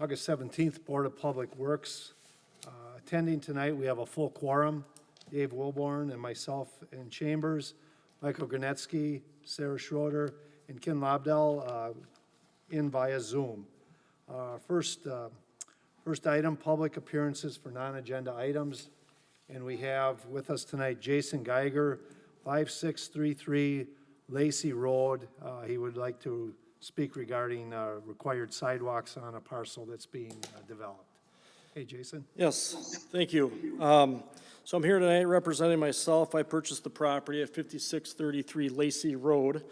August 17th, Board of Public Works. Attending tonight, we have a full quorum. Dave Wilborn and myself in chambers, Michael Granetsky, Sarah Schroeder, and Ken Lobdell in via Zoom. First item, public appearances for non-agenda items. And we have with us tonight Jason Geiger, 5633 Lacey Road. He would like to speak regarding required sidewalks on a parcel that's being developed. Hey, Jason. Yes, thank you. So I'm here tonight representing myself. I purchased the property at 5633 Lacey Road,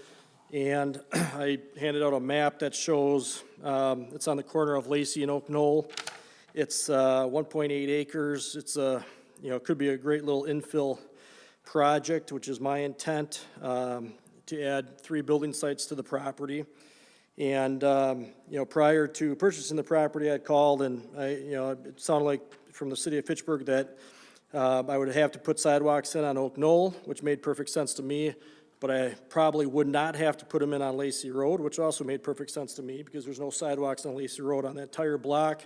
and I handed out a map that shows, it's on the corner of Lacey and Oak Knoll. It's 1.8 acres. It's it could be a great little infill project, which is my intent, to add 3 building sites to the property. And, prior to purchasing the property, I called and it sounded like from the city of Fitchburg that I would have to put sidewalks in on Oak Knoll, which made perfect sense to me, but I probably would not have to put them in on Lacey Road, which also made perfect sense to me because there's no sidewalks on Lacey Road on that entire block.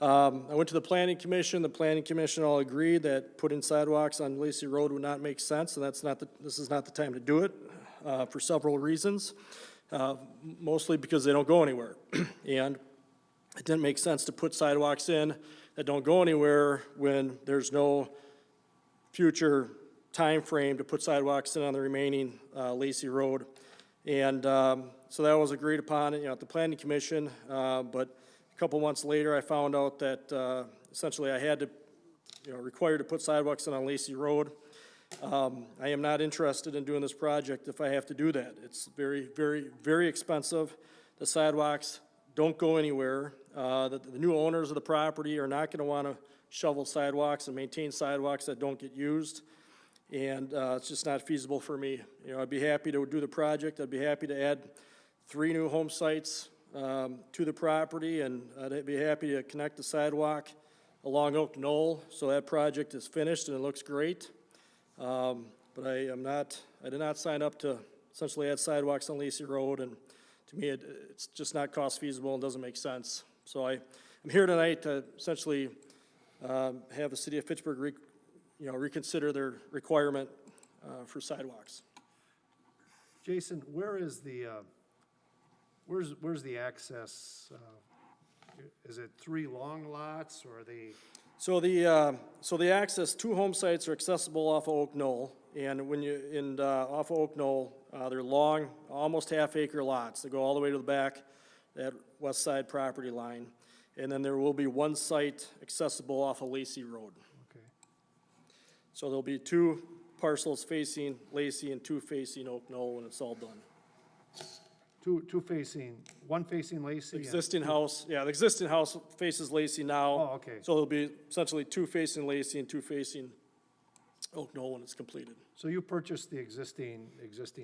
I went to the Planning Commission. The Planning Commission all agreed that putting sidewalks on Lacey Road would not make sense, and this is not the time to do it for several reasons. Mostly because they don't go anywhere. And it didn't make sense to put sidewalks in that don't go anywhere when there's no future time frame to put sidewalks in on the remaining Lacey Road. And so that was agreed upon at the Planning Commission. But a couple months later, I found out that essentially I had to, required to put sidewalks in on Lacey Road. I am not interested in doing this project if I have to do that. It's very, very, very expensive. The sidewalks don't go anywhere. The new owners of the property are not going to want to shovel sidewalks and maintain sidewalks that don't get used. And it's just not feasible for me. I'd be happy to do the project. I'd be happy to add 3 new home sites to the property, and I'd be happy to connect the sidewalk along Oak Knoll so that project is finished and it looks great. But I did not sign up to essentially add sidewalks on Lacey Road, and to me, it's just not cost feasible and doesn't make sense. So I'm here tonight to essentially have the city of Fitchburg reconsider their requirement for sidewalks. Jason, where's the access? Is it 3 long lots, or are they? So the access, 2 home sites are accessible off of Oak Knoll, and when off of Oak Knoll, they're long, almost half-acre lots. They go all the way to the back, that west side property line, and then there will be 1 site accessible off of Lacey Road. Okay. So there'll be 2 parcels facing Lacey and 2 facing Oak Knoll when it's all done. One facing Lacey? Existing house, the existing house faces Lacey now. Oh, okay. So there'll be essentially 2 facing Lacey and 2 facing Oak Knoll when it's completed. So you purchased the existing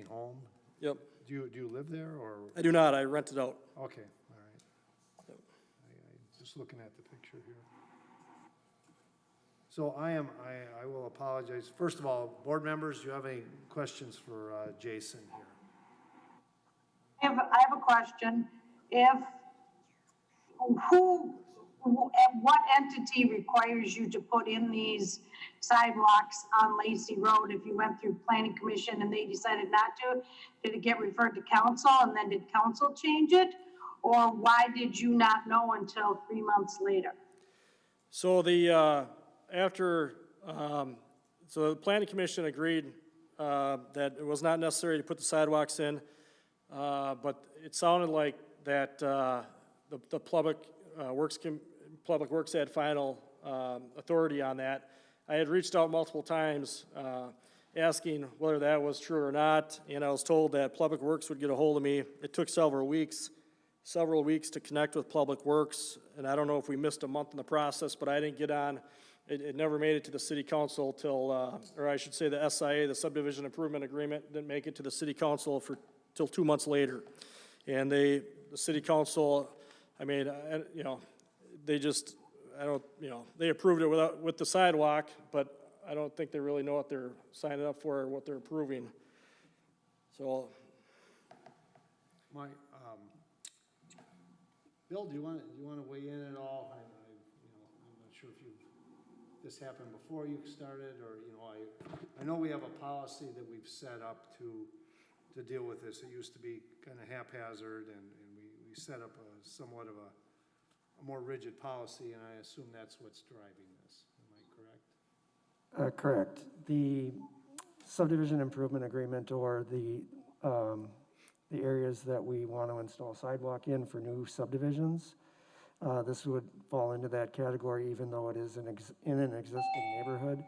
home? Yep. Do you live there, or? I do not, I rent it out. Okay, all right. Yep. I'm just looking at the picture here. So I will apologize. First of all, board members, do you have any questions for Jason here? I have a question. What entity requires you to put in these sidewalks on Lacey Road? If you went through Planning Commission and they decided not to, did it get referred to council, and then did council change it? Or why did you not know until 3 months later? So the Planning Commission agreed that it was not necessary to put the sidewalks in, but it sounded like that the Public Works had final authority on that. I had reached out multiple times asking whether that was true or not, and I was told that Public Works would get a hold of me. It took several weeks to connect with Public Works, and I don't know if we missed a month in the process, but I didn't get on. It never made it to the city council till, or I should say the SIA, the Subdivision Improvement Agreement, didn't make it to the city council till 2 months later. And the city council, they approved it with the sidewalk, but I don't think they really know what they're signing up for or what they're approving. So. Bill, do you want to weigh in at all? I'm not sure if this happened before you started, or, I know we have a policy that we've set up to deal with this. It used to be kind of haphazard, and we set up somewhat of a more rigid policy, and I assume that's what's driving this. Am I correct? Correct. The subdivision improvement agreement, or the areas that we want to install sidewalk in for new subdivisions, this would fall into that category, even though it is in an existing neighborhood.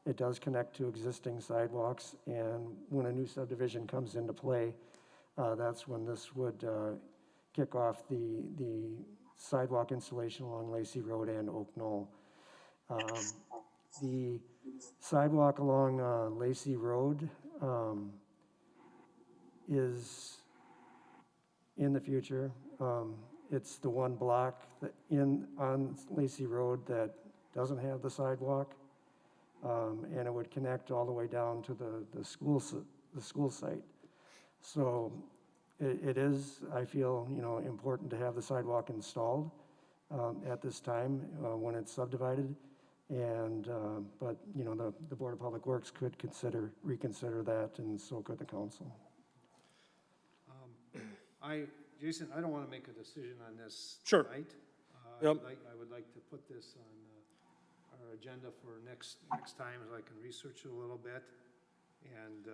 It does connect to existing sidewalks, and when a new subdivision comes into play, that's when this would kick off the sidewalk installation along Lacey Road and Oak Knoll. The sidewalk along Lacey Road is in the future. It's the one block on Lacey Road that doesn't have the sidewalk, and it would connect all the way down to the school site. So it is, I feel, important to have the sidewalk installed at this time when it's subdivided. And, but, the Board of Public Works could reconsider that, and so could the council. Jason, I don't want to make a decision on this Sure. tonight. Yep. I would like to put this on our agenda for next time, so I can research it a little bit. And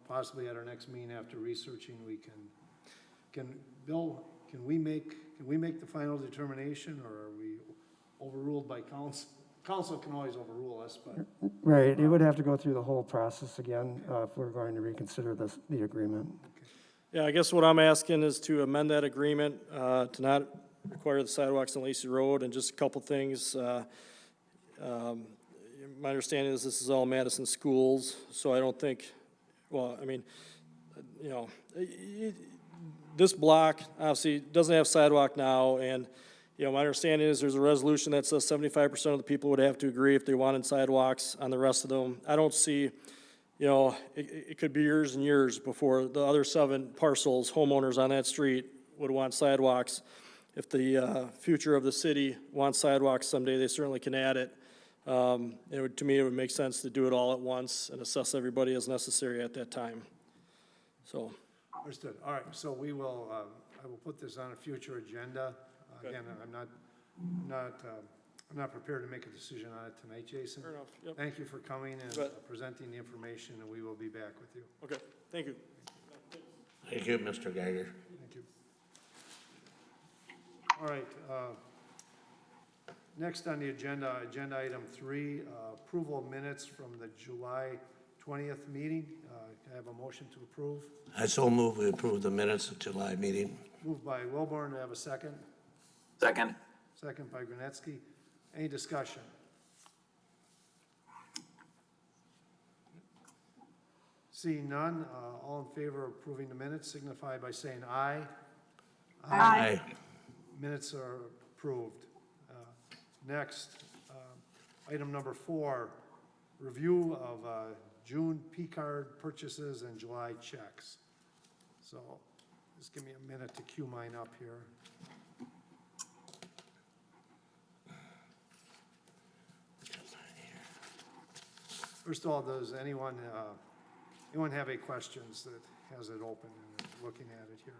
possibly at our next meeting, after researching, we Bill, can we make the final determination, or are we overruled by council? Council can always overrule us, but. Right, it would have to go through the whole process again if we're going to reconsider the agreement. Yeah, I guess what I'm asking is to amend that agreement, to not require the sidewalks on Lacey Road, and just a couple things. My understanding is this is all Madison schools, so I don't think, this block obviously doesn't have sidewalk now, and, my understanding is there's a resolution that says 75% of the people would have to agree if they wanted sidewalks on the rest of them. I don't see, it could be years and years before the other 7 parcels, homeowners on that street, would want sidewalks. If the future of the city wants sidewalks someday, they certainly can add it. To me, it would make sense to do it all at once and assess everybody as necessary at that time. So. Understood. All right, so I will put this on a future agenda. Okay. Again, I'm not prepared to make a decision on it tonight, Jason. Fair enough, yep. Thank you for coming and Bet. presenting the information, and we will be back with you. Okay, thank you. Thank you, Mr. Geiger. Thank you. All right, next on the agenda item 3, approval of minutes from the July 20th meeting. Can I have a motion to approve? I so move we approve the minutes of July meeting. Moved by Wilborn, to have a second? Second. Second by Granetsky. Any discussion? Seeing none, all in favor of approving the minutes signify by saying aye. Aye. Minutes are approved. Next, item number 4, review of June P-card purchases and July checks. So just give me a minute to queue mine up here. First of all, does anyone have any questions that has it open and looking at it here?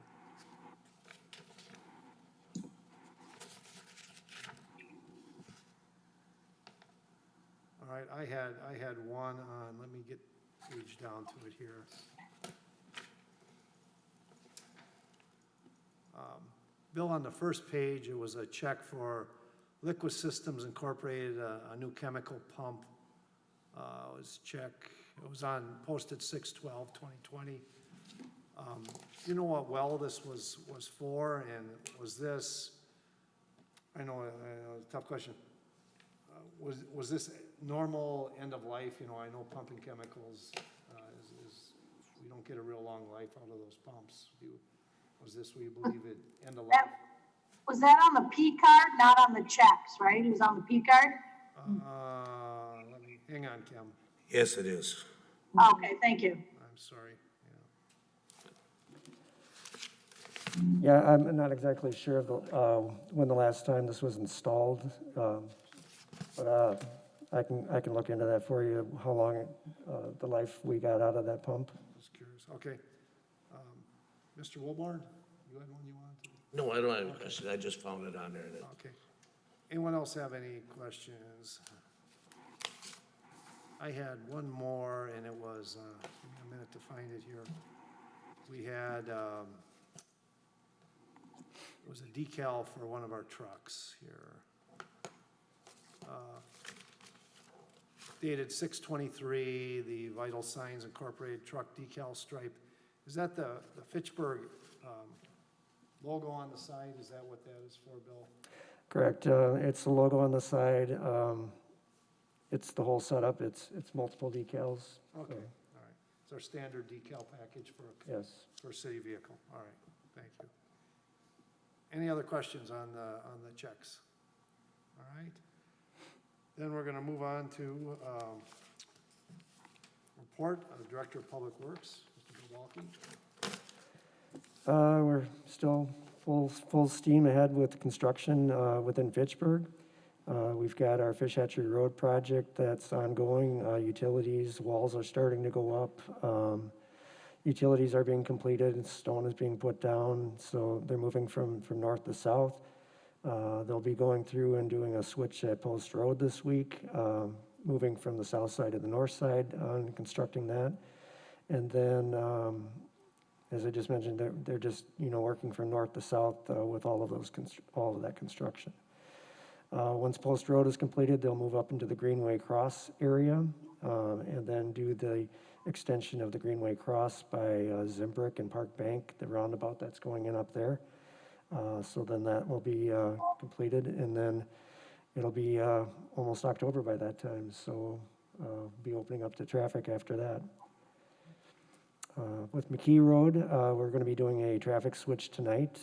All right, I had one on, let me get page down to it here. Bill, on the first page, it was a check for Liquid Systems Incorporated, a new chemical pump. It was posted 6/12/2020. Do you know what well this was for, and was this, I know, tough question. Was this normal end of life? I know pumping chemicals we don't get a real long life out of those pumps. Was this, we believe, it end of life? Was that on the P card, not on the checks, right? It was on the P card? Hang on, Kim. Yes, it is. Okay, thank you. I'm sorry. Yeah. Yeah, I'm not exactly sure of when the last time this was installed, but I can look into that for you, how long, the life we got out of that pump. Just curious. Okay. Mr. Wilborn, you had one you wanted to? No, I don't have a question. I just found it on there. Okay. Anyone else have any questions? I had one more, and it was, give me a minute to find it here. We had, it was a decal for one of our trucks here. Dated 6/23, the Vital Signs Incorporated truck decal stripe. Is that the Fitchburg logo on the side? Is that what that is for, Bill? Correct, it's the logo on the side, it's the whole setup, it's multiple decals. Okay, all right. It's our standard decal package Yes. for a city vehicle. All right, thank you. Any other questions on the checks? All right. Then we're going to move on to report of the Director of Public Works, Mr. Kowalski. We're still full steam ahead with construction within Fitchburg. We've got our Fish Hatchery Road project that's ongoing. Utilities, walls are starting to go up. Utilities are being completed, and stone is being put down, so they're moving from north to south. They'll be going through and doing a switch at Post Road this week, moving from the south side to the north side and constructing that. And then, as I just mentioned, they're just, working from north to south with all of that construction. Once Post Road is completed, they'll move up into the Greenway Cross area, and then do the extension of the Greenway Cross by Zimbrick and Park Bank, the roundabout that's going in up there. So then that will be completed, and then it'll be almost October by that time, so be opening up to traffic after that. With McKee Road, we're going to be doing a traffic switch tonight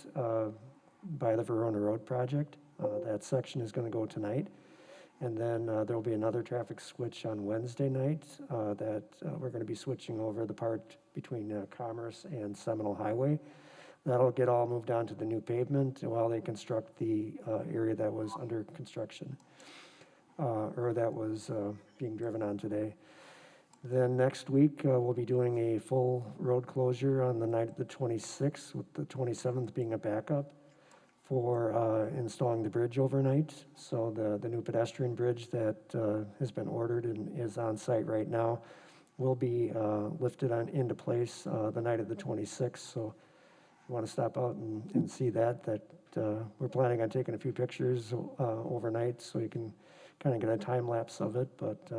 by the Verona Road project. That section is going to go tonight. And then there will be another traffic switch on Wednesday night that we're going to be switching over the part between Commerce and Seminole Highway. That'll get all moved on to the new pavement while they construct the area that was under construction or that was being driven on today. Then next week, we'll be doing a full road closure on the night of the 26th, with the 27th being a backup for installing the bridge overnight. So the new pedestrian bridge that has been ordered and is on site right now will be lifted into place the night of the 26th. So if you want to stop out and see that we're planning on taking a few pictures overnight so you can kind of get a time lapse of it. But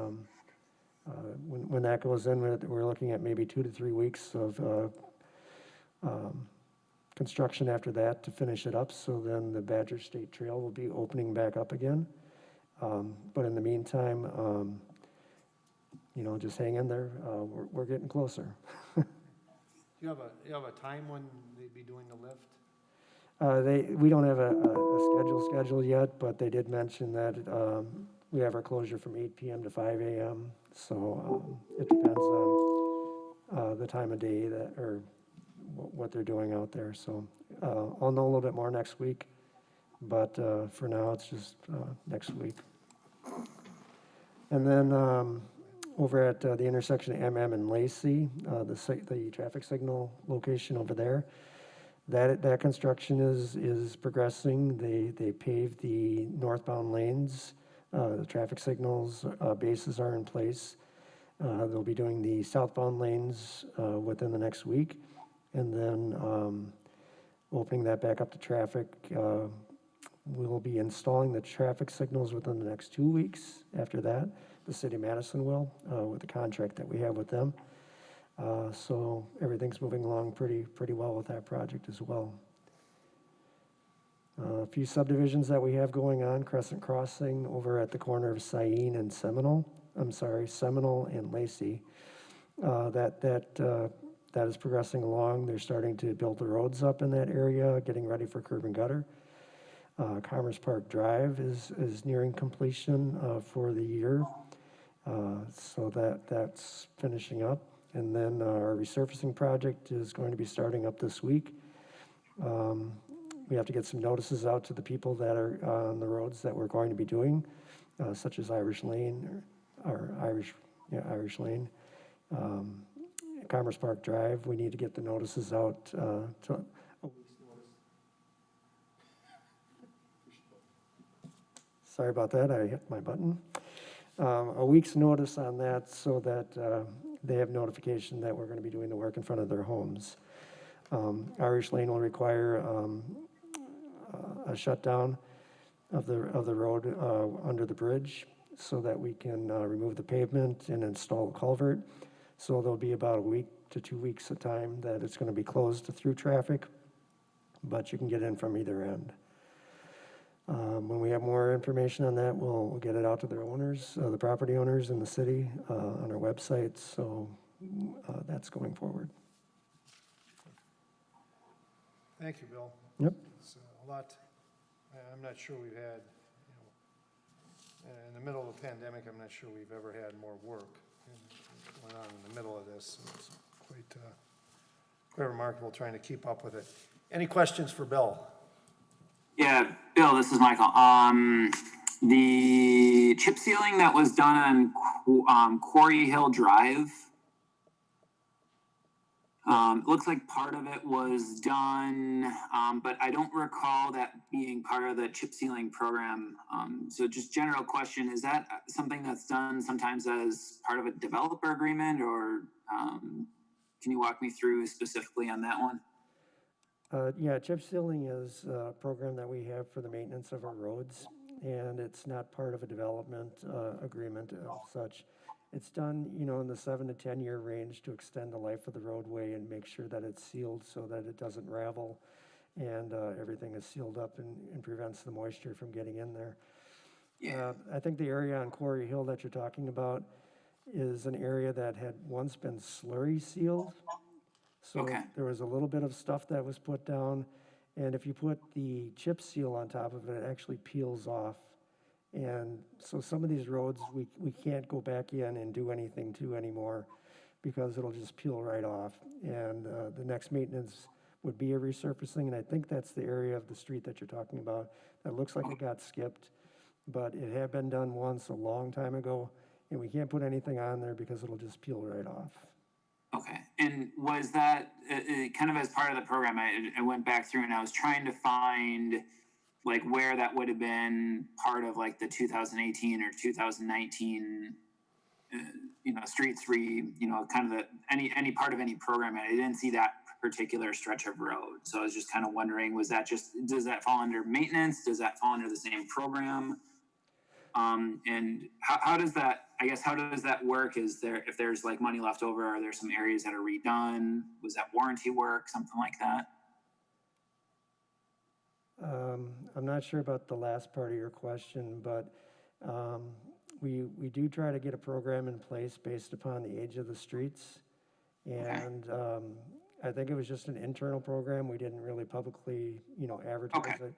when that goes in, we're looking at maybe 2 to 3 weeks of construction after that to finish it up. So then the Badger State Trail will be opening back up again. But in the meantime, just hang in there. We're getting closer. You have a time when they'd be doing the lift? We don't have a schedule yet, but they did mention that we have our closure from 8 p.m. to 5 a.m. So it depends on the time of day or what they're doing out there. So I'll know a little bit more next week, but for now it's just next week. And then over at the intersection of MM and Lacey, the traffic signal location over there, that construction is progressing. They paved the northbound lanes. The traffic signals bases are in place. They'll be doing the southbound lanes within the next week, and then opening that back up to traffic. We'll be installing the traffic signals within the next 2 weeks. After that, the city of Madison will, with the contract that we have with them. So everything's moving along pretty well with that project as well. A few subdivisions that we have going on: Crescent Crossing over at the corner of Saline and Seminole and Lacey. That is progressing along. They're starting to build the roads up in that area, getting ready for curb and gutter. Commerce Park Drive is nearing completion for the year. So that's finishing up. And then our resurfacing project is going to be starting up this week. We have to get some notices out to the people that are on the roads that we're going to be doing, such as Irish Lane or Irish Lane. Commerce Park Drive, we need to get the notices out to a week's notice. Sorry about that, I hit my button. A week's notice on that so that they have notification that we're going to be doing the work in front of their homes. Irish Lane will require a shutdown of the road under the bridge so that we can remove the pavement and install a culvert. So there'll be about a week to 2 weeks of time that it's going to be closed to through traffic, but you can get in from either end. When we have more information on that, we'll get it out to their owners, the property owners in the city, on our website. So that's going forward. Thank you, Bill. Yep. It's a lot, I'm not sure we've had, in the middle of a pandemic, I'm not sure we've ever had more work going on in the middle of this. So it's quite remarkable trying to keep up with it. Any questions for Bill? Yeah, Bill, this is Michael. The chip sealing that was done on Quarry Hill Drive, looks like part of it was done, but I don't recall that being part of the chip sealing program. So just general question, is that something that's done sometimes as part of a developer agreement, or can you walk me through specifically on that one? Yeah, chip sealing is a program that we have for the maintenance of our roads, and it's not part of a development agreement of such. It's done, in the 7 to 10 year range to extend the life of the roadway and make sure that it's sealed so that it doesn't ravel and everything is sealed up and prevents the moisture from getting in there. Yeah. I think the area on Quarry Hill that you're talking about is an area that had once been slurry sealed. So Okay. there was a little bit of stuff that was put down, and if you put the chip seal on top of it, it actually peels off. And so some of these roads, we can't go back in and do anything to anymore because it'll just peel right off. And the next maintenance would be a resurfacing, and I think that's the area of the street that you're talking about. That looks like it got skipped, but it had been done once a long time ago, and we can't put anything on there because it'll just peel right off. Okay, and was that kind of as part of the program? I went back through and I was trying to find like where that would have been part of like the 2018 or 2019, streets kind of any part of any program. And I didn't see that particular stretch of road, so I was just kind of wondering, does that fall under maintenance? Does that fall under the same program? And how does that work? If there's like money left over, are there some areas that are redone? Was that warranty work, something like that? I'm not sure about the last part of your question, but we do try to get a program in place based upon the age of the streets. And I think it was just an internal program. We didn't really publicly, advertise it.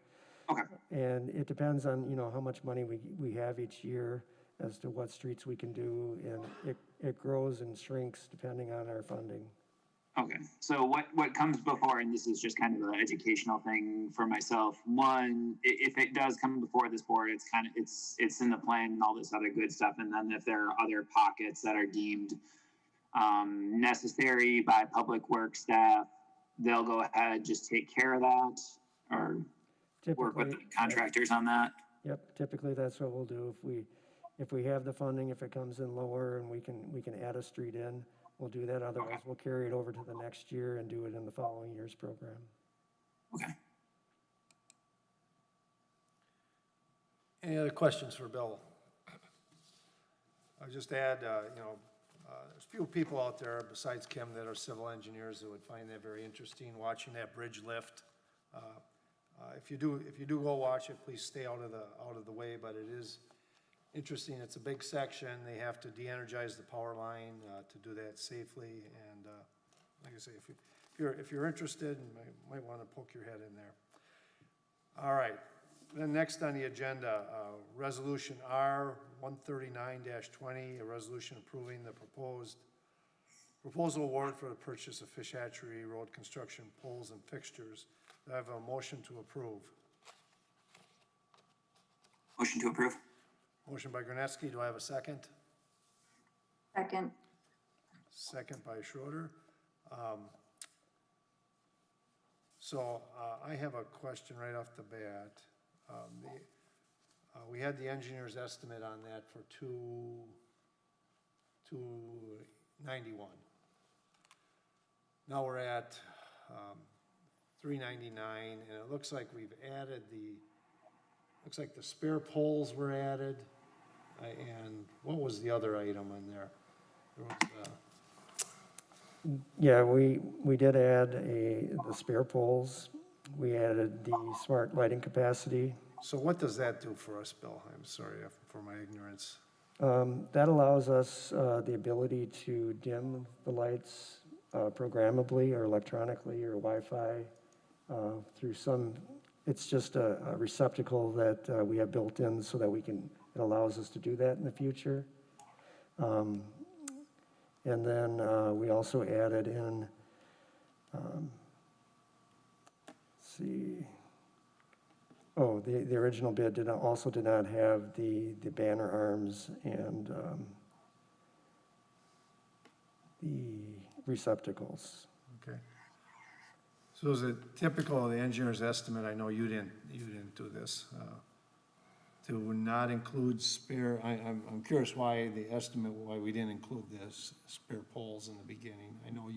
Okay. And it depends on, how much money we have each year as to what streets we can do, and it grows and shrinks depending on our funding. Okay. So what comes before, and this is just kind of an educational thing for myself. One, if it does come before this board, it's in the plan and all this other good stuff. And then if there are other pockets that are deemed necessary by public works staff, they'll go ahead, just take care of that, or work with the contractors on that. Yep, typically that's what we'll do. If we have the funding, if it comes in lower and we can add a street in, we'll do that. Otherwise, we'll carry it over to the next year and do it in the following year's program. Okay. Any other questions for Bill? I'll just add, there's few people out there besides Kim that are civil engineers that would find that very interesting, watching that bridge lift. If you do go watch it, please stay out of the way, but it is interesting. It's a big section. They have to de-energize the power line to do that safely. And like I say, if you're interested, you might want to poke your head in there. All right. Then next on the agenda, Resolution R 139-20, a resolution approving the proposed Proposal award for the purchase of Fish Hatchery Road construction poles and fixtures. Do I have a motion to approve? Motion to approve. Motion by Gronetsky, do I have a second? Second. Second by Schroeder. So I have a question right off the bat. We had the engineer's estimate on that for 291. Now we're at 399, and it looks like we've added looks like the spare poles were added. And what was the other item in there? There was, Yeah, we did add the spare poles. We added the smart lighting capacity. so what does that do for us, Bill? I'm sorry for my ignorance. That allows us the ability to dim the lights programmably or electronically or Wi-Fi through some, it's just a receptacle that we have built in so that it allows us to do that in the future. And then we also added in, let's see, the original bid also did not have the banner arms and the receptacles. Okay. So is it typical of the engineer's estimate, I know you didn't do this, to not include spare, I'm curious why we didn't include this spare poles in the beginning. I know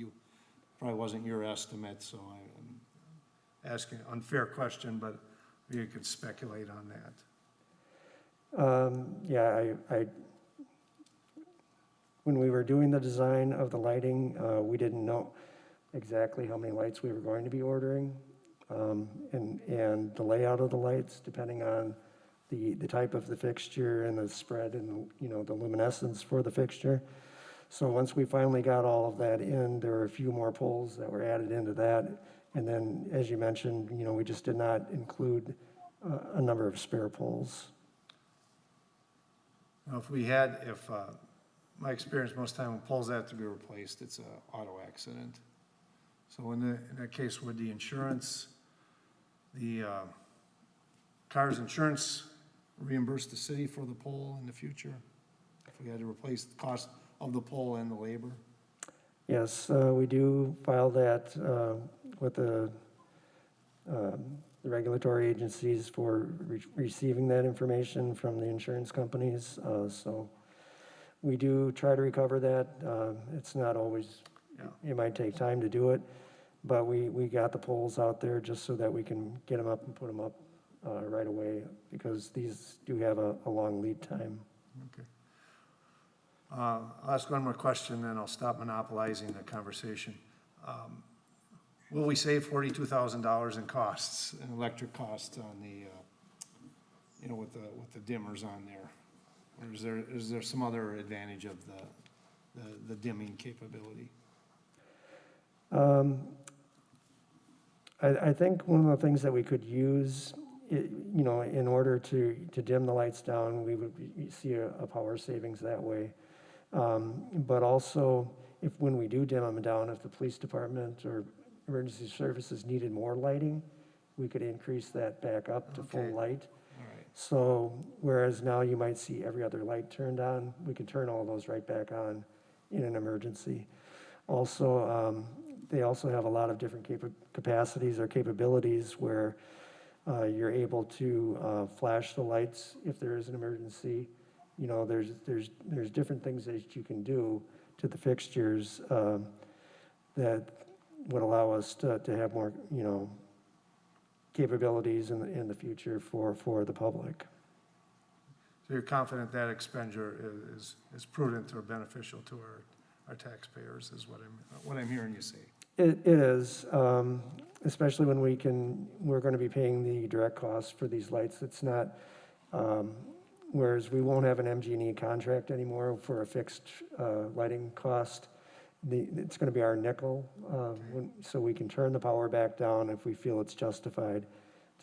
probably wasn't your estimate, so I'm asking an unfair question, but you could speculate on that. Yeah, when we were doing the design of the lighting, we didn't know exactly how many lights we were going to be ordering, and the layout of the lights, depending on the type of the fixture and the spread and, the luminescence for the fixture. So once we finally got all of that in, there were a few more poles that were added into that. And then, as you mentioned, we just did not include a number of spare poles. Now, my experience, most time when poles have to be replaced, it's an auto accident. So in that case, would the car's insurance reimburse the city for the pole in the future? If we had to replace the cost of the pole and the labor? Yes, we do file that with the regulatory agencies for receiving that information from the insurance companies. So we do try to recover that. It's not always, it might take time to do it, but we got the poles out there just so that we can get them up and put them up right away, because these do have a long lead time. Okay. I'll ask one more question, then I'll stop monopolizing the conversation. Will we save $42,000 in costs, in electric costs on the, with the dimmers on there? Or is there some other advantage of the dimming capability? I think one of the things that we could use, in order to dim the lights down, we would see a power savings that way. But also, when we do dim them down, if the police department or emergency services needed more lighting, we could increase that back up to full Okay. light. All right. So whereas now you might see every other light turned on, we can turn all those right back on in an emergency. Also, they also have a lot of different capacities or capabilities where you're able to flash the lights if there is an emergency. There's different things that you can do to the fixtures that would allow us to have more, capabilities in the future for the public. So you're confident that expenditure is prudent or beneficial to our taxpayers, is what I'm hearing you say. It is, especially when we're going to be paying the direct costs for these lights. It's not, whereas we won't have an MG&E contract anymore for a fixed lighting cost. It's going to be our nickel, so we can turn the power back down if we feel it's justified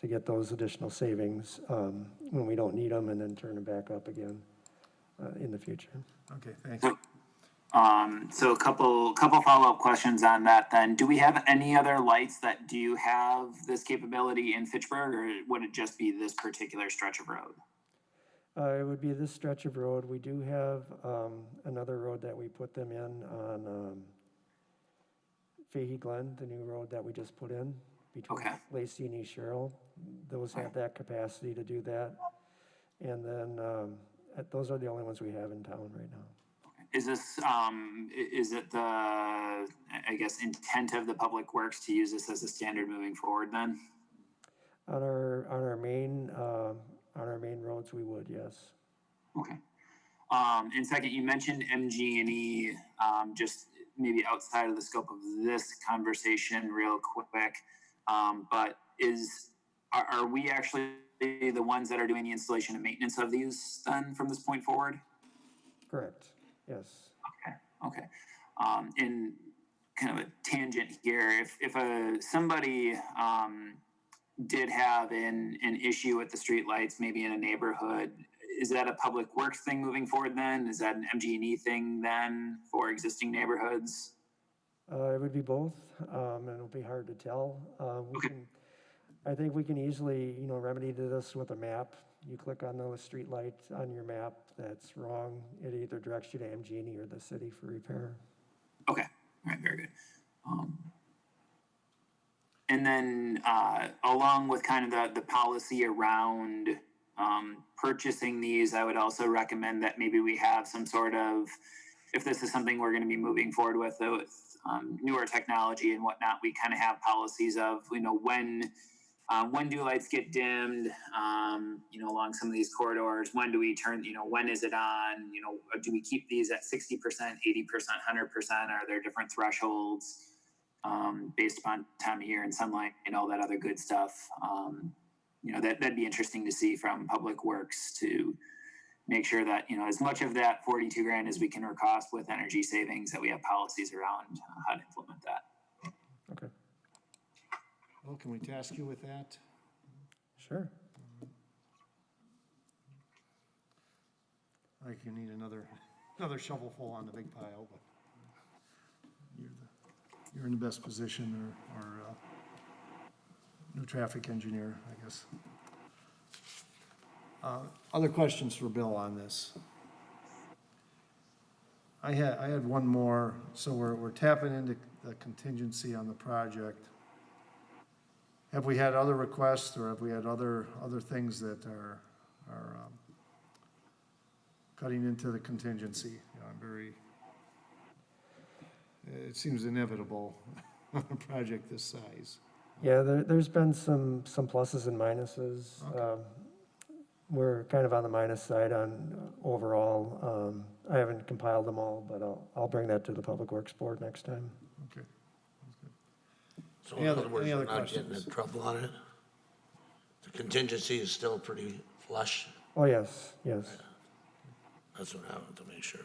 to get those additional savings when we don't need them, and then turn them back up again in the future. Okay, thanks. So a couple follow-up questions on that then. Do we have any other lights that do have this capability in Fitchburg, or would it just be this particular stretch of road? It would be this stretch of road. We do have another road that we put them in on Fahey Glen, the new road that we just put in between Okay. Lacey and East Sherrill. Those have that capacity to do that. And then those are the only ones we have in town right now. Is this, is it the, I guess, intent of the Public Works to use this as a standard moving forward then? On our main roads, we would, yes. Okay. And second, you mentioned MG&E, just maybe outside of the scope of this conversation real quick. But are we actually the ones that are doing the installation and maintenance of these then from this point forward? Correct, yes. Okay. And kind of a tangent here, if somebody did have an issue with the streetlights, maybe in a neighborhood, is that a Public Works thing moving forward then? Is that an MG&E thing then for existing neighborhoods? It would be both, and it'll be hard to tell. I think we can easily, remedy this with a map. You click on the street light on your map that's wrong, it either directs you to MG&E or the city for repair. Okay, all right, very good. And then along with kind of the policy around purchasing these, I would also recommend that maybe we have some sort of, if this is something we're going to be moving forward with newer technology and whatnot, we kind of have policies of, when do lights get dimmed, along some of these corridors, when do we turn, when is it on, do we keep these at 60%, 80%, 100%? Are there different thresholds based upon time of year and sunlight and all that other good stuff? That'd be interesting to see from Public Works to make sure that, as much of that 42 grand as we can recost with energy savings, that we have policies around how to implement that. Okay, Well, can we task you with that? sure. I think you need another shovelful on the big pile, but you're in the best position, or new traffic engineer, I guess. Other questions for Bill on this? I had one more. So we're tapping into the contingency on the project. Have we had other requests, or have we had other things that are cutting into the contingency? It seems inevitable on a project this size. Yeah, there's been some pluses and minuses. Okay. We're kind of on the minus side on overall. I haven't compiled them all, but I'll bring that to the Public Works Board next time. Okay. So Any in other- other words, any we're other not getting in questions? trouble on it? The contingency is still pretty flush? Oh, yes, yes. That's what I want to make sure.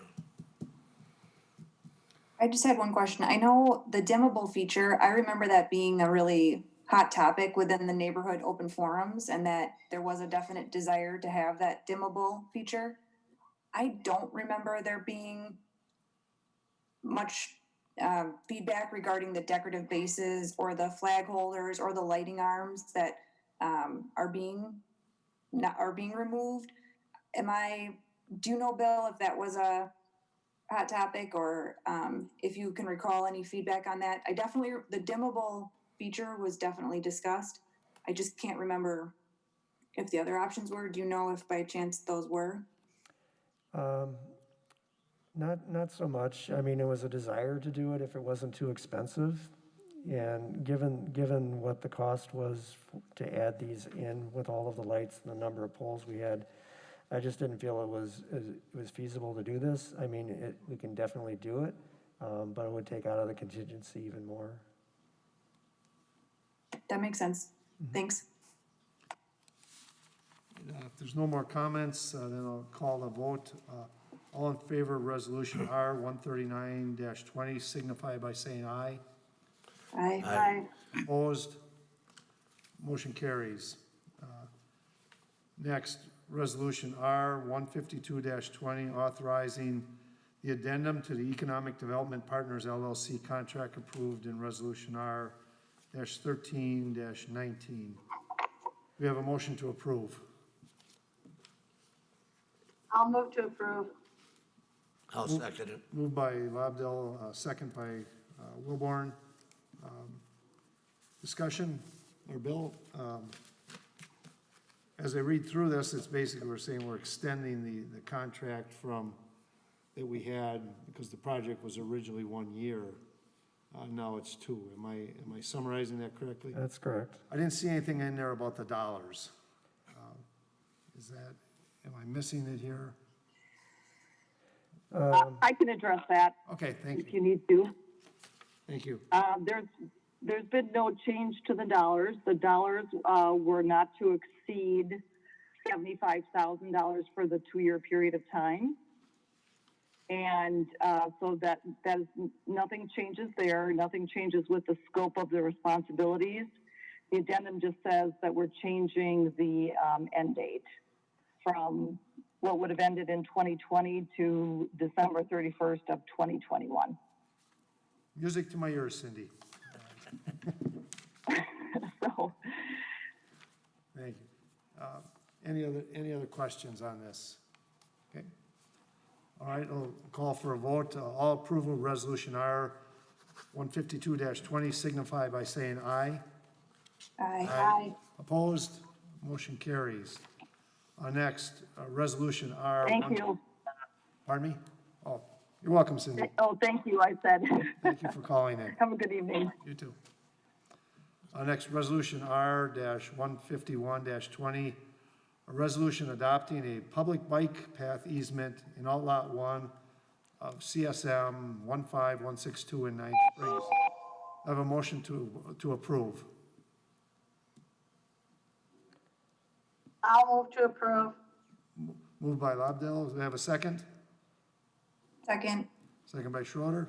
I just had one question. I know the dimmable feature, I remember that being a really hot topic within the neighborhood open forums, and that there was a definite desire to have that dimmable feature. I don't remember there being much feedback regarding the decorative bases or the flag holders or the lighting arms that are being removed. Do you know, Bill, if that was a hot topic, or if you can recall any feedback on that? The dimmable feature was definitely discussed. I just can't remember if the other options were. Do you know if by chance those were? Not so much. I mean, it was a desire to do it if it wasn't too expensive. And given what the cost was to add these in with all of the lights and the number of poles we had, I just didn't feel it was feasible to do this. I mean, we can definitely do it, but it would take out of the contingency even more. That makes sense. Thanks. If there's no more comments, then I'll call the vote. All in favor of resolution R 139-20 signify by saying aye. Aye. Aye. Opposed? Motion carries. Next, resolution R 152-20 authorizing the addendum to the Economic Development Partners LLC contract approved in Resolution R-13-19. We have a motion to approve. I'll move to approve. I'll second it. Moved by Lobdell, second by Wilborn. Discussion, or Bill? As I read through this, it's basically, we're saying we're extending the contract from, that we had, because the project was originally 1 year. Now it's 2. Am I summarizing that correctly? That's correct. I didn't see anything in there about the dollars. Is that, am I missing it here? I can address that Okay, thank if you. you need to. Thank you. There's been no change to the dollars. The dollars were not to exceed $75,000 for the 2-year period of time. And so that is, nothing changes there. Nothing changes with the scope of the responsibilities. The addendum just says that we're changing the end date from what would have ended in 2020 to December 31st of 2021. Music to my ears, Cindy. So, Thank you. Any other questions on this? Okay. All right, I'll call for a vote. All approval of Resolution R 152-20 signify by saying aye. Aye. Opposed? Motion carries. Next, Resolution R. thank you. Pardon me? Oh, you're welcome, Cindy. Oh, thank you, I said. Thank you for calling in. Have a good evening. You too. Next, Resolution R-151-20, a resolution adopting a public bike path easement in Outlot 1 of CSM 15162 in 9 Springs. I have a motion to approve. I'll move to approve. Moved by Lobdell. Do we have a second? Second. Second by Schroeder.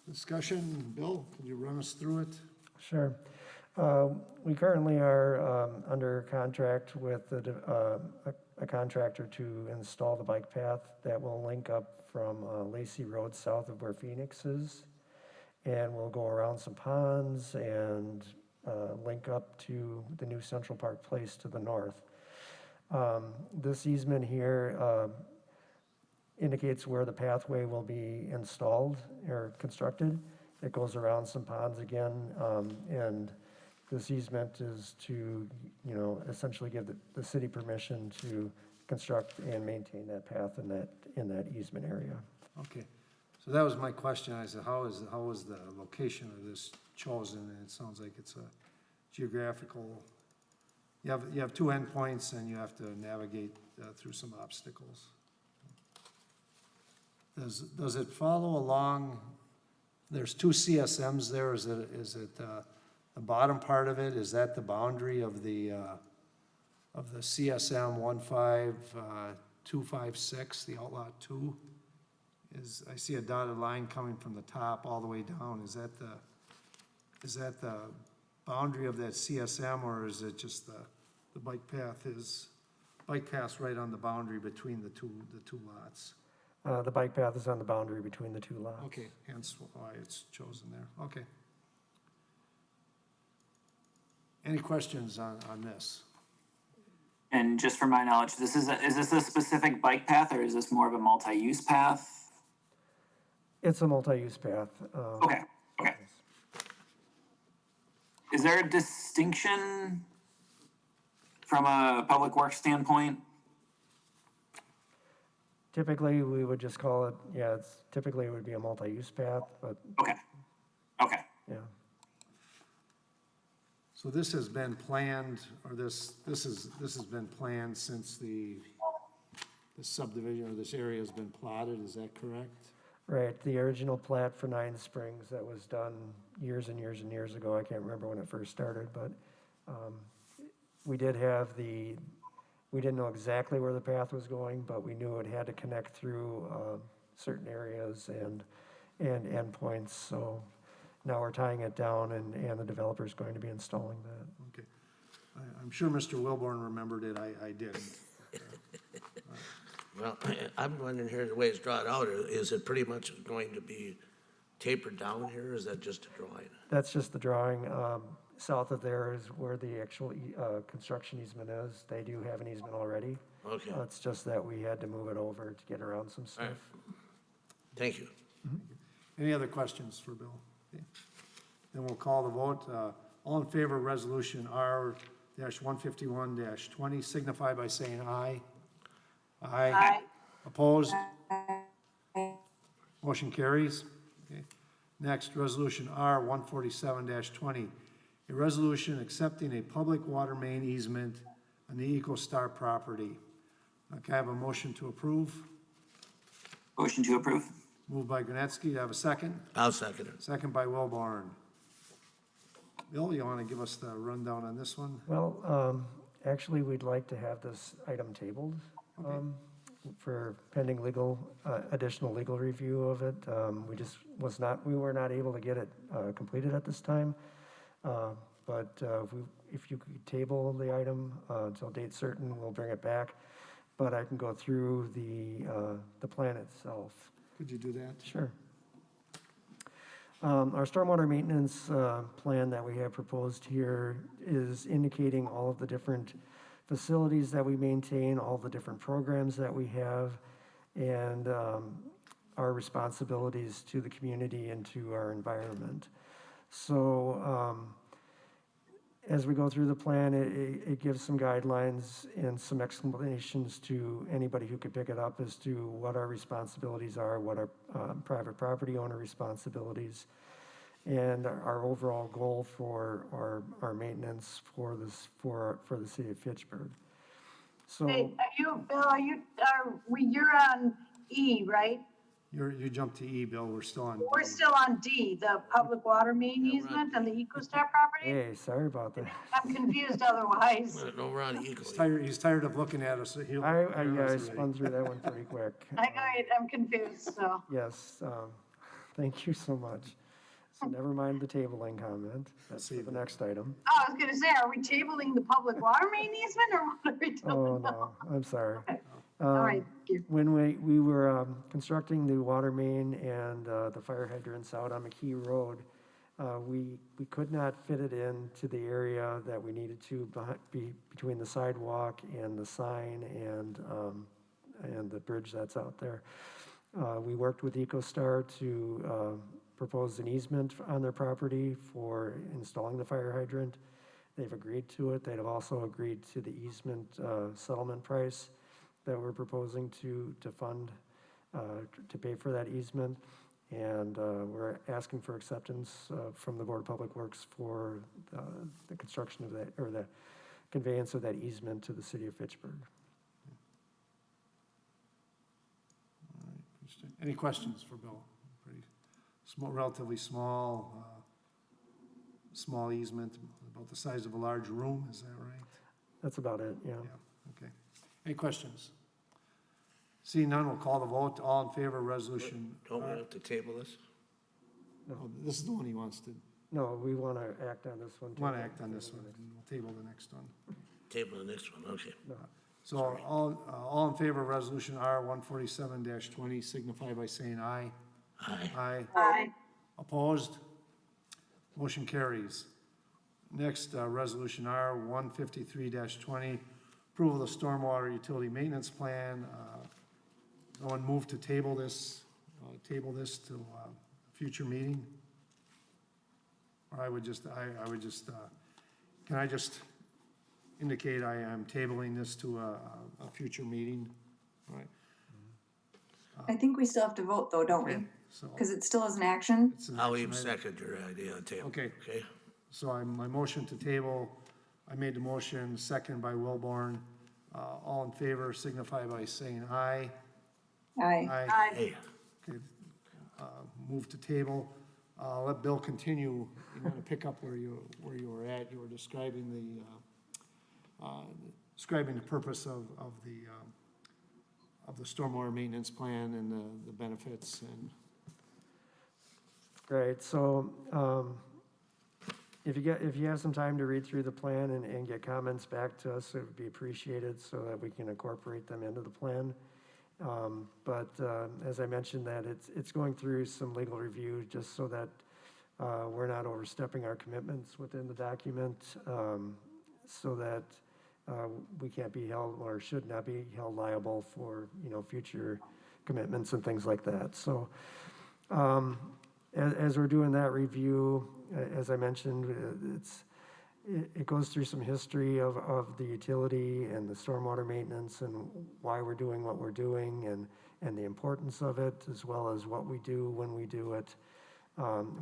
Discussion, Bill, can you run us through it? Sure. We currently are under contract with a contractor to install the bike path that will link up from Lacey Road south of where Phoenix is. And we'll go around some ponds and link up to the new Central Park Place to the north. This easement here indicates where the pathway will be installed or constructed. It goes around some ponds again, and this easement is to, essentially give the city permission to construct and maintain that path in that easement area. Okay, so that was my question. I said, how is the location of this chosen? And it sounds like it's a geographical, you have 2 endpoints and you have to navigate through some obstacles. Does it follow along, there's 2 CSMs there, is it the bottom part of it, is that the boundary of the CSM 15256, the Outlot 2? I see a dotted line coming from the top all the way down, is that the boundary of that CSM, or is it just the bike path's right on the boundary between the two lots? The bike path is on the boundary between the 2 lots. Okay, hence why it's chosen there, okay. Any questions on this? And just for my knowledge, is this a specific bike path or is this more of a multi-use path? It's a multi-use path. Okay. Is there a distinction from a public works standpoint? Typically, we would just call it, typically it would be a multi-use path, but, Okay. yeah. So this has been planned, or this has been planned since the subdivision, or this area has been plotted, is that correct? Right, the original plat for 9 Springs that was done years and years and years ago, I can't remember when it first started, but we didn't know exactly where the path was going, but we knew it had to connect through certain areas and endpoints, so now we're tying it down and the developer's going to be installing that. Okay. I'm sure Mr. Wilborn remembered it, I didn't. Well, I'm wondering here, the way it's drawn out, is it pretty much going to be tapered down here, or is that just a drawing? That's just the drawing. South of there is where the actual construction easement is. They do have an easement already. Okay, It's just that we had to move it over to get around some stuff. right. Thank you. Any other questions for Bill? Okay. Then we'll call the vote. All in favor of resolution R-151-20 signify by saying aye. Aye. Opposed? Motion carries. Okay. Next, resolution R-147-20, a resolution accepting a public water main easement on the EcoStar property. Can I have a motion to approve? Motion to approve. Moved by Granetsky. Do I have a second? I'll second it. Second by Wilborn. Bill, you want to give us the rundown on this one? Well, actually, we'd like to have this item tabled for pending additional legal review of it. We were not able to get it completed at this time. But if you could table the item until date certain, we'll bring it back. But I can go through the plan itself. Could you do that? Sure. Our stormwater maintenance plan that we have proposed here is indicating all of the different facilities that we maintain, all the different programs that we have, and our responsibilities to the community and to our environment. So as we go through the plan, it gives some guidelines and some explanations to anybody who could pick it up as to what our responsibilities are, what our private property owner responsibilities, and our overall goal for our maintenance for the city of Fitchburg. So Hey, Bill, you're on E, right? You jumped to E, Bill. We're still on. We're still on D, the public water main easement on the EcoStar property. hey, sorry about that. I'm confused otherwise. No, we're on He's equally. he's tired of looking at us. I spun through that one pretty quick. I'm confused, so. Yes, thank you so much. So never mind the tabling comment. That's for the next item. Oh, I was gonna say, are we tabling the public water main easement or what are we doing? Oh, no, I'm sorry. All right, thank you. When we were constructing the water main and the fire hydrants out on McKee Road, we could not fit it into the area that we needed to be between the sidewalk and the sign and the bridge that's out there. We worked with EcoStar to propose an easement on their property for installing the fire hydrant. They've agreed to it. They've also agreed to the easement settlement price that we're proposing to fund, to pay for that easement. And we're asking for acceptance from the Board of Public Works for the construction of that, or the conveyance of that easement to the city of Fitchburg. Any questions for Bill? Pretty small, relatively small easement, about the size of a large room, is that right? That's about it, yeah. Yeah, okay. Any questions? Seeing none, we'll call the vote. All in favor of resolution? Don't we have to table this? Oh, this is the one he wants to, No, we want to act on this one. too. want to act on this one, and we'll table the next one. Table the next one, okay. So all in favor of resolution R-147-20 signify by saying aye. Aye. Aye. Aye. Opposed? Motion carries. Next, resolution R-153-20, approval of the stormwater utility maintenance plan. No one move to table this to a future meeting? Or I would just, can I just indicate I am tabling this to a future meeting? All right, I think we still have to vote though, don't we? okay, so. Because it still is an action. it's an I'll action even item. second your idea on table. Okay. Okay? So my motion to table, I made the motion, second by Wilborn. All in favor signify by saying aye. Aye. Aye. Hey, Okay, move to table. Let Bill continue. You want to pick up where you were at. You were describing the purpose of the stormwater maintenance plan and the benefits and. Great, so if you have some time to read through the plan and get comments back to us, it would be appreciated so that we can incorporate them into the plan. But as I mentioned, that it's going through some legal review just so that we're not overstepping our commitments within the document, so that we can't be held or should not be held liable for, future commitments and things like that. So as we're doing that review, as I mentioned, it goes through some history of the utility and the stormwater maintenance and why we're doing what we're doing and the importance of it, as well as what we do when we do it,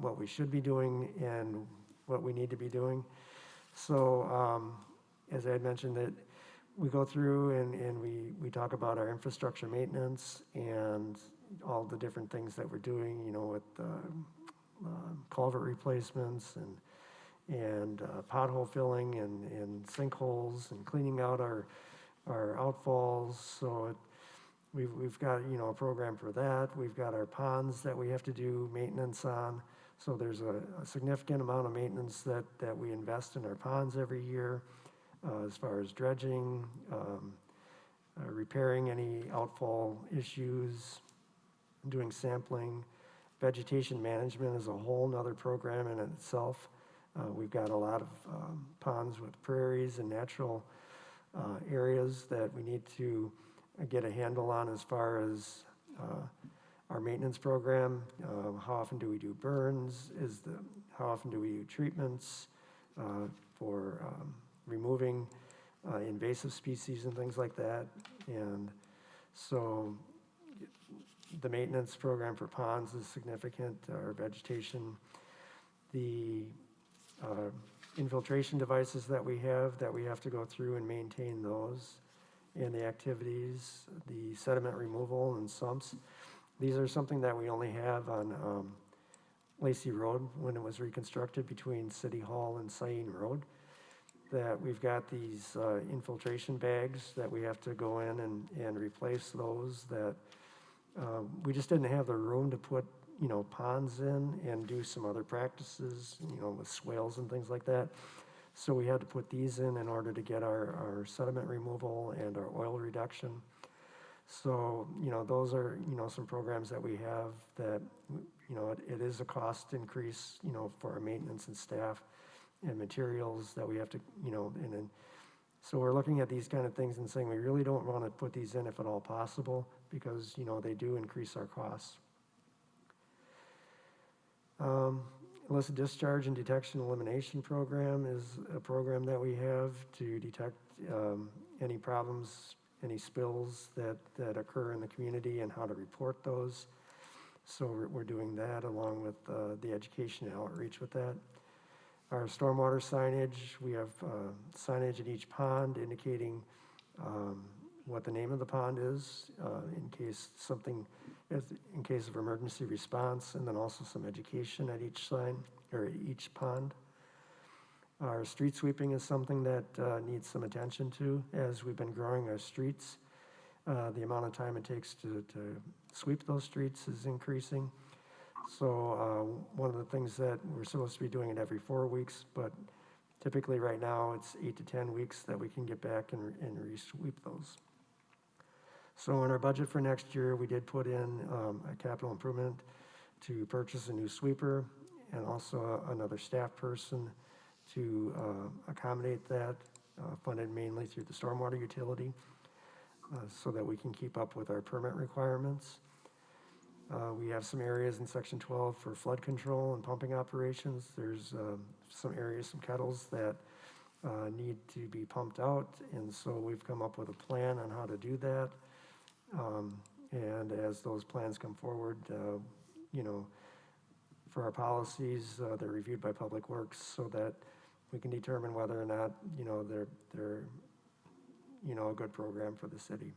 what we should be doing and what we need to be doing. So as I had mentioned, that we go through and we talk about our infrastructure maintenance and all the different things that we're doing, with culvert replacements and pothole filling and sinkholes and cleaning out our outfalls. So we've got, a program for that. We've got our ponds that we have to do maintenance on. So there's a significant amount of maintenance that we invest in our ponds every year, as far as dredging, repairing any outfall issues, doing sampling. Vegetation management is a whole nother program in itself. We've got a lot of ponds with prairies and natural areas that we need to get a handle on as far as our maintenance program. How often do we do burns? How often do we do treatments for removing invasive species and things like that? And so the maintenance program for ponds is significant, our vegetation. The infiltration devices that we have to go through and maintain those, and the activities, the sediment removal and sumps. These are something that we only have on Lacey Road when it was reconstructed between City Hall and Sain Road. That we've got these infiltration bags that we have to go in and replace those, that we just didn't have the room to put ponds in and do some other practices, with swales and things like that. So we had to put these in order to get our sediment removal and our oil reduction. So, those are, some programs that we have that, it is a cost increase, for our maintenance and staff and materials that we have to, and so we're looking at these kind of things and saying we really don't want to put these in if at all possible, because, they do increase our costs. Illicit discharge and detection elimination program is a program that we have to detect any problems, any spills that occur in the community and how to report those. So we're doing that along with the education and outreach with that. Our stormwater signage, we have signage at each pond indicating what the name of the pond is in case of emergency response, and then also some education at each sign or at each pond. Our street sweeping is something that needs some attention to as we've been growing our streets. The amount of time it takes to sweep those streets is increasing. So one of the things that we're supposed to be doing it every 4 weeks, but typically right now it's 8 to 10 weeks that we can get back and re-sweep those. So in our budget for next year, we did put in a capital improvement to purchase a new sweeper and also another staff person to accommodate that, funded mainly through the stormwater utility, so that we can keep up with our permit requirements. We have some areas in Section 12 for flood control and pumping operations. There's some areas, some kettles that need to be pumped out, and so we've come up with a plan on how to do that. And as those plans come forward, for our policies, they're reviewed by Public Works so that we can determine whether or not, they're a good program for the city.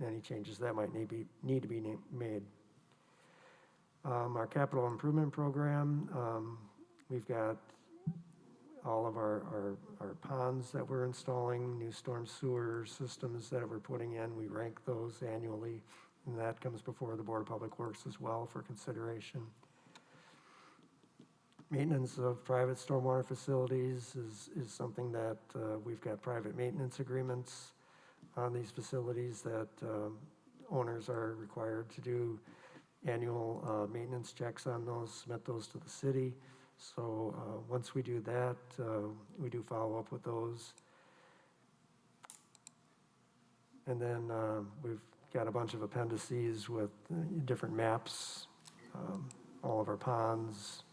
Any changes that might need to be made. Our capital improvement program, we've got all of our ponds that we're installing, new storm sewer systems that we're putting in. We rank those annually, and that comes before the Board of Public Works as well for consideration. Maintenance of private stormwater facilities is something that we've got private maintenance agreements on these facilities that owners are required to do annual maintenance checks on those, submit those to the city. So once we do that, we do follow up with those. And then we've got a bunch of appendices with different maps, all of our ponds,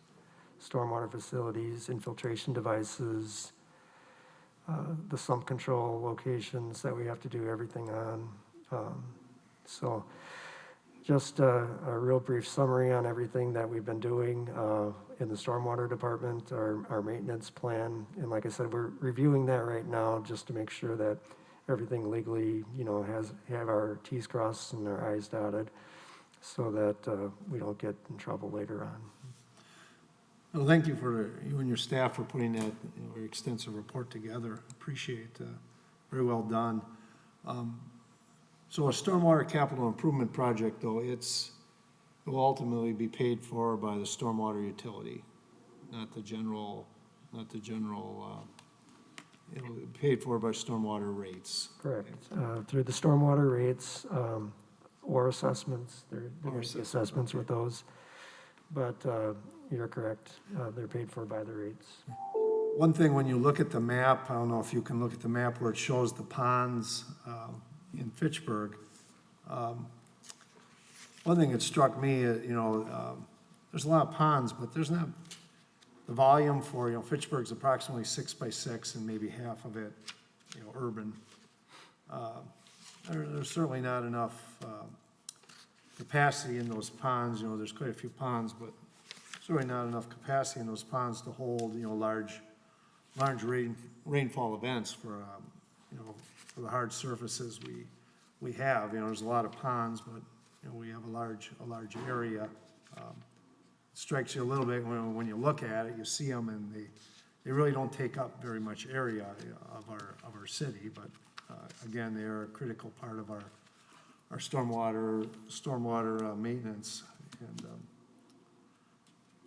stormwater facilities, infiltration devices, the sump control locations that we have to do everything on. So just a real brief summary on everything that we've been doing in the stormwater department, our maintenance plan. And like I said, we're reviewing that right now just to make sure that everything legally, have our T's crossed and our I's dotted so that we don't get in trouble later on. Well, thank you you and your staff for putting that, very extensive report together. Appreciate, very well done. So a stormwater capital improvement project, though, it will ultimately be paid for by the stormwater utility, not the general, it'll be paid for by stormwater rates. Correct. Through the stormwater rates or assessments, there are assessments with those. But you're correct, they're paid for by the rates. One thing, when you look at the map, I don't know if you can look at the map where it shows the ponds in Fitchburg. One thing that struck me, there's a lot of ponds, but there's not, the volume for, Fitchburg's approximately 6 by 6 and maybe half of it, urban. There's certainly not enough capacity in those ponds, there's quite a few ponds, but certainly not enough capacity in those ponds to hold, large rainfall events for the hard surfaces we have. There's a lot of ponds, but, we have a large area. Strikes you a little bit when you look at it, you see them, and they really don't take up very much area of our city, but again, they are a critical part of our stormwater maintenance. And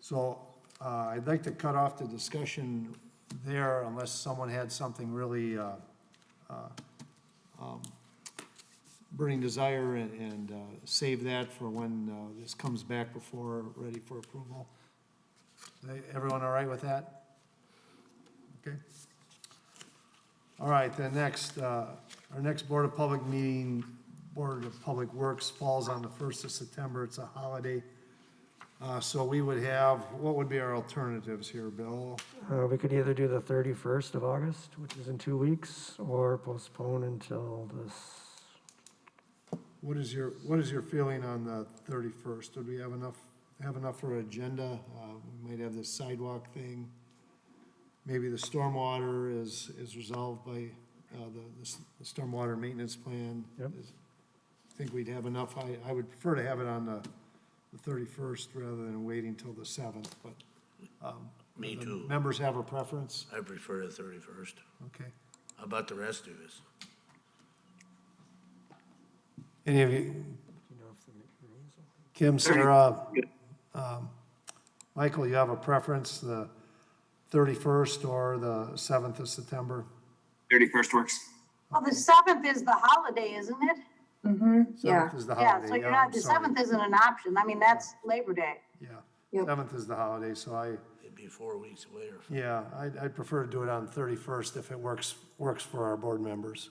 so I'd like to cut off the discussion there unless someone had something really burning desire and save that for when this comes back ready for approval. Everyone all right with that? Okay. All right, then next, our next Board of Public Works falls on the 1st of September. It's a holiday. So we would have, what would be our alternatives here, Bill? We could either do the 31st of August, which is in 2 weeks, or postpone until this. What is your feeling on the 31st? Would we have enough for an agenda? We might have this sidewalk thing. Maybe the stormwater is resolved by the stormwater maintenance plan. Yep. I think we'd have enough. I would prefer to have it on the 31st rather than waiting till the 7th, but. Me the too. Members have a preference? I prefer the 31st. Okay. How about the rest of us? Any of you? Kim, Sarah, Michael, you have a preference, the 31st or the 7th of September? 31st works. Well, the 7th is the holiday, isn't it? Yeah. 7th is the Yeah, holiday. so you're I'm not, the sorry. 7th isn't an option. I mean, that's Labor Day. Yeah, Yep. 7th is the holiday, so It'd be 4 weeks away or something. yeah, I'd prefer to do it on 31st if it works for our board members.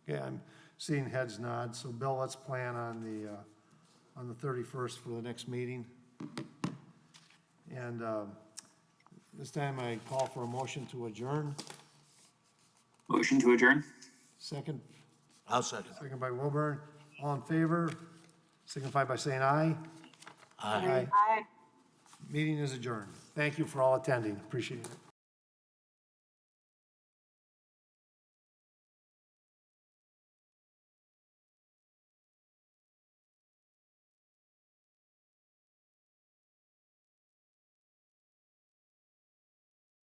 Okay, I'm seeing heads nod, so Bill, let's plan on the 31st for the next meeting. And this time I call for a motion to adjourn. Motion to adjourn. Second I'll second. by Wilburn. All in favor, signify by saying aye. Aye. Aye. Meeting is adjourned. Thank you for all attending. Appreciate it.